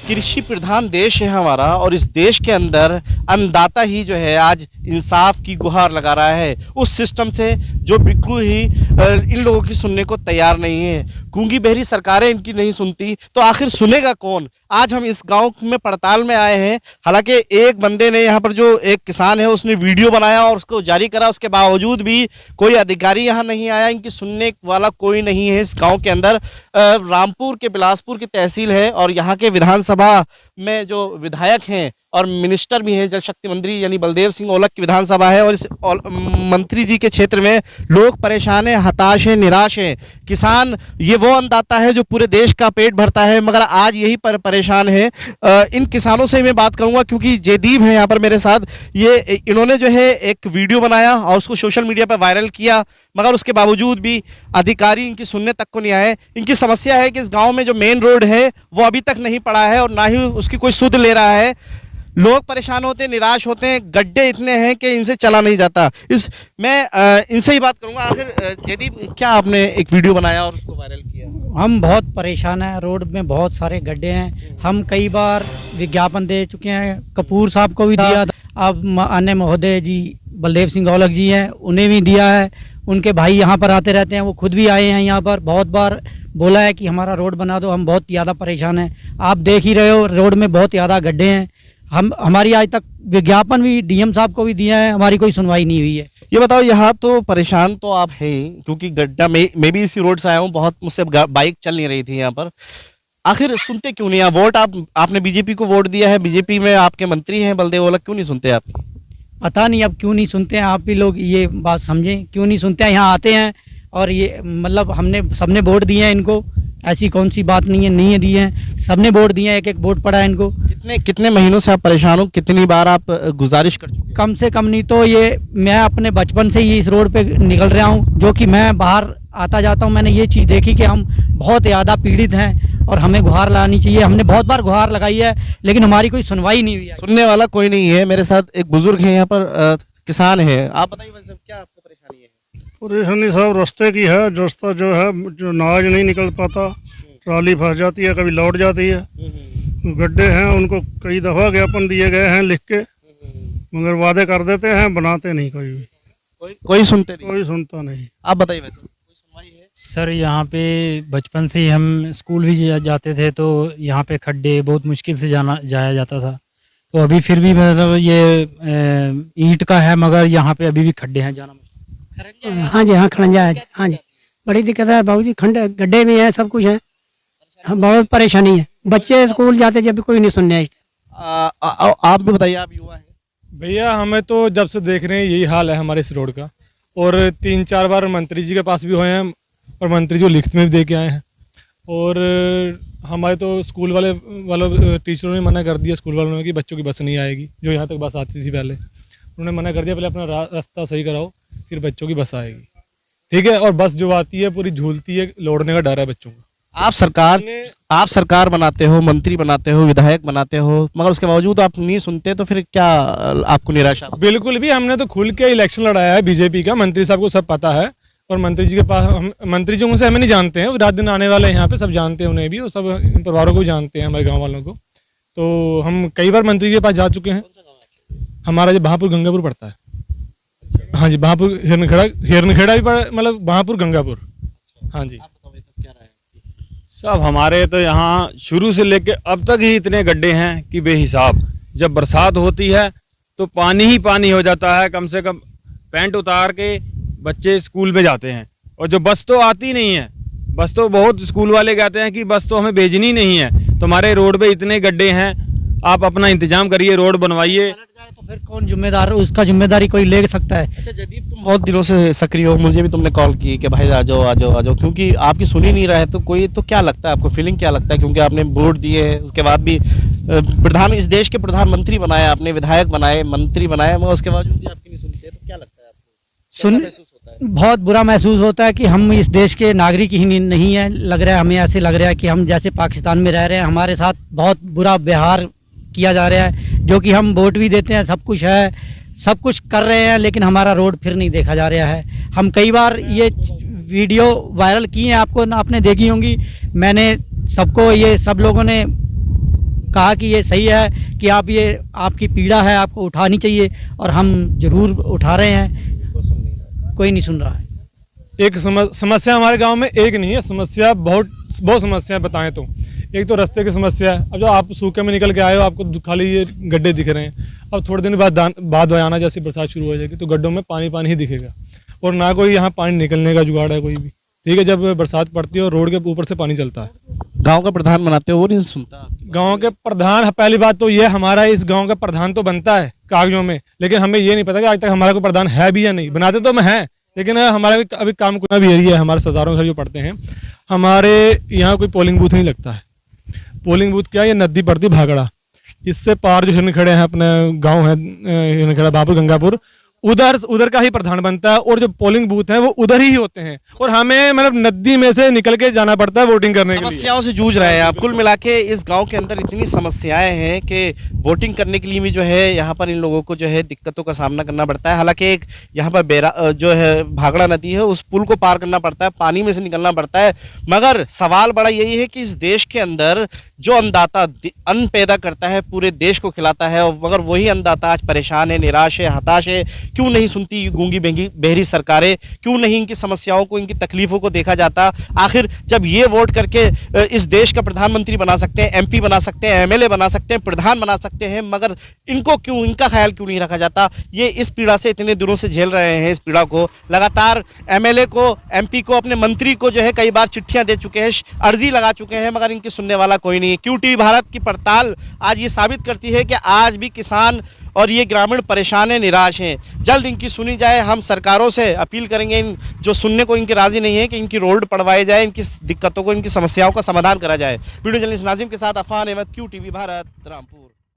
कृषि प्रधान देश है हमारा और इस देश के अंदर अन्नदाता ही जो है आज इंसाफ की गुहार लगा रहा है उस सिस्टम से जो बिल्कुल ही इन लोगों की सुनने को तैयार नहीं है। गूंगी बहरी सरकारें इनकी नहीं सुनती तो आखिर सुनेगा कौन। आज हम इस गांव में पड़ताल में आए हैं। हालांकि एक बंदे ने यहाँ पर जो एक किसान है उसने वीडियो बनाया और उसको जारी करा, उसके बावजूद भी कोई अधिकारी यहाँ नहीं आया, इनकी सुनने वाला कोई नहीं है। इस गांव के अंदर रामपुर के बिलासपुर की तहसील है और यहाँ के विधानसभा में जो विधायक हैं और मिनिस्टर भी हैं, जल शक्ति मंत्री यानी बलदेव सिंह ओलख की विधानसभा है और इस मंत्री जी के क्षेत्र में लोग परेशान हैं, हताश हैं, निराश हैं। किसान ये वो अन्नदाता है जो पूरे देश का पेट भरता है, मगर आज यही पर परेशान है। इन किसानों से मैं बात करूंगा क्योंकि जयदीप है यहाँ पर मेरे साथ। ये इन्होंने जो है एक वीडियो बनाया और उसको सोशल मीडिया पर वायरल किया, मगर उसके बावजूद भी अधिकारी इनकी सुनने तक को नहीं आए। इनकी समस्या है कि इस गाँव में जो मेन रोड है वो अभी तक नहीं पड़ा है और ना ही उसकी कोई सुध ले रहा है। लोग परेशान होते हैं, निराश होते हैं, गड्ढे इतने हैं कि इनसे चला नहीं जाता। मैं इनसे ही बात करूंगा। आखिर जयदीप, क्या आपने एक वीडियो बनाया और उसको वायरल किया? हम बहुत परेशान हैं, रोड में बहुत सारे गड्ढे हैं। हम कई बार विज्ञापन दे चुके हैं, कपूर साहब को भी दिया, अब अन्य महोदय जी बलदेव सिंह औलख जी हैं उन्हें भी दिया है। उनके भाई यहाँ पर आते रहते हैं, वो खुद भी आए हैं यहाँ पर, बहुत बार बोला है कि हमारा रोड बना दो। हम बहुत ज़्यादा परेशान हैं, आप देख ही रहे हो रोड में बहुत ज़्यादा गड्ढे हैं। हमारी आज तक विज्ञापन भी डीएम साहब को भी दिया है, हमारी कोई सुनवाई नहीं हुई है। ये बताओ, यहाँ तो परेशान तो आप हैं क्योंकि गड्ढा मैं भी इसी रोड से आया हूँ, बहुत मुझसे बाइक चल नहीं रही थी यहाँ पर। आखिर सुनते क्यों नहीं? वोट आपने बीजेपी को वोट दिया है, बीजेपी में आपके मंत्री हैं बलदेव ओलख, क्यों नहीं सुनते आप? पता नहीं अब क्यों नहीं सुनते हैं, आप भी लोग ये बात समझें, क्यों नहीं सुनते हैं। यहाँ आते हैं और ये मतलब हमने सबने वोट दिए हैं इनको, ऐसी कौन सी बात नहीं है दिए हैं, सबने वोट दिए हैं, एक एक वोट पड़ा है इनको। कितने महीनों से आप परेशान हो? कितनी बार आप गुजारिश कर चुके? कम से कम नहीं तो ये मैं अपने बचपन से ही इस रोड पे निकल रहा हूँ, जो कि मैं बाहर आता जाता हूँ। मैंने ये चीज़ देखी कि हम बहुत ज़्यादा पीड़ित हैं और हमें गुहार लगानी चाहिए। हमने बहुत बार गुहार लगाई है लेकिन हमारी कोई सुनवाई नहीं हुई है। सुनने वाला कोई नहीं है। मेरे साथ एक बुजुर्ग है यहाँ पर, किसान है। आप बताइए वैसे क्या आपको परेशानी है? परेशानी साहब रास्ते की है, रास्ता जो है जो नाज नहीं निकल पाता, ट्राली फंस जाती है, कभी लौट जाती है। गड्ढे हैं, उनको कई दफ़ा ज्ञापन दिए गए हैं लिख के, मगर वादे कर देते हैं, बनाते नहीं कोई भी। कोई सुनते नहीं? कोई सुनता नहीं। आप बताइए वैसे कोई सुनवाई है? सर यहाँ पे बचपन से ही हम स्कूल भी जाते थे तो यहाँ पे खड्डे बहुत मुश्किल से जाया जाता था। तो अभी फिर भी मतलब ये ईंट का है मगर यहाँ पे अभी भी खड्डे हैं, जाना मुश्किल। हाँ जी, हाँ खड़ंजा है। हाँ जी, बड़ी दिक्कत है बाबूजी, गड्ढे भी हैं, सब कुछ है, बहुत परेशानी है। बच्चे स्कूल जाते जब भी कोई नहीं सुनने। आप भी बताइए, आप युवा हैं। भैया हमें तो जब से देख रहे हैं यही हाल है हमारे इस रोड का, और 3-4 बार मंत्री जी के पास भी हुए हैं और मंत्री जी लिखित में भी दे के आए हैं। और हमारे तो स्कूल वालों टीचरों ने मना कर दिया, स्कूल वालों ने, कि बच्चों की बस नहीं आएगी। जो यहाँ तक बस आती थी पहले उन्होंने मना कर दिया, पहले अपना रास्ता सही कराओ फिर बच्चों की बस आएगी, ठीक है। और बस जो आती है पूरी झूलती है, लौटने का डर है बच्चों का। आप सरकार बनाते हो, मंत्री बनाते हो, विधायक बनाते हो, मगर उसके बावजूद आप नहीं सुनते, तो फिर क्या आपको निराशा? बिल्कुल भी, हमने तो खुल के इलेक्शन लड़ाया है बीजेपी का, मंत्री साहब को सब पता है। और मंत्री जी के पास, मंत्री जी उनसे हमें नहीं जानते हैं, रात दिन आने वाले यहाँ पे सब जानते हैं उन्हें भी, और सब परिवारों को जानते हैं, हमारे गाँव वालों को। तो हम कई बार मंत्री जी के पास जा चुके हैं। हमारा जो बहापुर गंगापुर पड़ता है, हाँ जी, बहापुर हिरनखेड़ा भी पड़ा, मतलब बहापुर गंगापुर। हाँ जी साहब, हमारे तो यहाँ शुरू से लेके अब तक ही इतने गड्ढे हैं कि बेहिसाब। जब बरसात होती है तो पानी ही पानी हो जाता है, कम से कम पैंट उतार के बच्चे स्कूल में जाते हैं। और जो बस तो आती नहीं है, बस तो बहुत स्कूल वाले कहते हैं कि बस तो हमें भेजनी नहीं है। तो हमारे रोड पे इतने गड्ढे हैं, आप अपना इंतजाम करिए, रोड बनवाइए। तो फिर कौन जिम्मेदार, उसका जिम्मेदारी कोई ले सकता है? अच्छा जयदीप, तुम बहुत दिनों से सक्रिय हो, मुझे भी तुमने कॉल की कि भाई आ जाओ, क्योंकि आपकी सुन ही नहीं रहा है। तो कोई तो क्या लगता है आपको, फीलिंग क्या लगता है? क्योंकि आपने वोट दिए हैं, उसके बाद भी इस देश के प्रधानमंत्री बनाए आपने, विधायक बनाए, मंत्री बनाए, मगर उसके बावजूद भी आपकी नहीं सुनते, तो क्या लगता है आपको? बहुत बुरा महसूस होता है कि हम इस देश के नागरिक ही नहीं है, लग रहा है हमें, ऐसे लग रहा है कि हम जैसे पाकिस्तान में रह रहे हैं। हमारे साथ बहुत बुरा व्यवहार किया जा रहा है, जो कि हम वोट भी देते हैं, सब कुछ है, सब कुछ कर रहे हैं, लेकिन हमारा रोड फिर नहीं देखा जा रहा है। हम कई बार ये वीडियो वायरल की हैं, आपने देखी होंगी। मैंने सबको, ये सब लोगों ने कहा कि ये सही है कि आप ये आपकी पीड़ा है, आपको उठानी चाहिए, और हम जरूर उठा रहे हैं, कोई नहीं सुन रहा है। एक समस्या हमारे गांव में एक नहीं है, समस्या बहुत समस्याएं बताएं तो। एक तो रास्ते की समस्या है। अब जो आप सूखे में निकल के आए हो, आपको खाली ये गड्ढे दिख रहे हैं। अब थोड़े दिन बाद बयाना जैसी बरसात शुरू हो जाएगी तो गड्ढों में पानी ही दिखेगा, और ना कोई यहाँ पानी निकलने का जुगाड़ है कोई भी। ठीक है, जब बरसात पड़ती है और रोड के ऊपर से पानी चलता है, गांव का प्रधान बनाते हो वो नहीं सुनता। गांव के प्रधान, पहली बात तो ये हमारा इस गांव का प्रधान तो बनता है कागजों में, लेकिन हमें ये नहीं पता कि आज तक हमारा कोई प्रधान है भी या नहीं। बनाते तो हम हैं, लेकिन हमारा अभी काम कोई भी एरिया है, हमारे सरदारों घर जो पढ़ते हैं, हमारे यहाँ कोई पोलिंग बूथ नहीं लगता है। पोलिंग बूथ क्या है, ये नदी पड़ती भागड़ा, इससे पार जो हिरनखड़े हैं, अपने गांव है हिरनखड़ा बाबुर गंगापुर, उधर का ही प्रधान बनता है, और जो पोलिंग बूथ है वो उधर ही होते हैं, और हमें मतलब नदी में से निकल के जाना पड़ता है वोटिंग करने के लिए। समस्याओं से जूझ रहे हैं आप। कुल मिला के इस गांव के अंदर इतनी समस्याएं हैं कि वोटिंग करने के लिए भी जो है यहाँ पर इन लोगों को जो है दिक्कतों का सामना करना पड़ता है। हालांकि एक यहाँ पर जो है भागड़ा नदी है, उस पुल को पार करना पड़ता है, पानी में से निकलना पड़ता है। मगर सवाल बड़ा यही है कि इस देश के अंदर जो अन्नदाता अन्न पैदा करता है, पूरे देश को खिलाता है, मगर वही अन्नदाता आज परेशान है, निराश है, हताश है। क्यों नहीं सुनती गूंगी बहरी सरकारें? क्यों नहीं इनकी समस्याओं को, इनकी तकलीफों को देखा जाता? आखिर जब ये वोट करके इस देश का प्रधानमंत्री बना सकते हैं, एमपी बना सकते हैं, एमएलए बना सकते हैं, प्रधान बना सकते हैं, मगर इनको क्यों, इनका ख्याल क्यों नहीं रखा जाता? ये इस पीड़ा से इतने दिनों से झेल रहे हैं। इस पीड़ा को लगातार एमएलए को, एमपी को, अपने मंत्री को जो है कई बार चिट्ठियां दे चुके हैं, अर्जी लगा चुके हैं, मगर इनकी सुनने वाला कोई नहीं है। QTV भारत की पड़ताल आज ये साबित करती है कि आज भी किसान और ये ग्रामीण परेशान हैं, निराश हैं। जल्द इनकी सुनी जाए। हम सरकारों से अपील करेंगे, इन जो सुनने को इनके राजी नहीं है, कि इनकी रोड पड़वाए जाए, इनकी दिक्कतों को, इनकी समस्याओं का समाधान करा जाए। वीडियो जर्नलिस्ट नाजिम के साथ अफान अहमद, QTV भारत, रामपुर।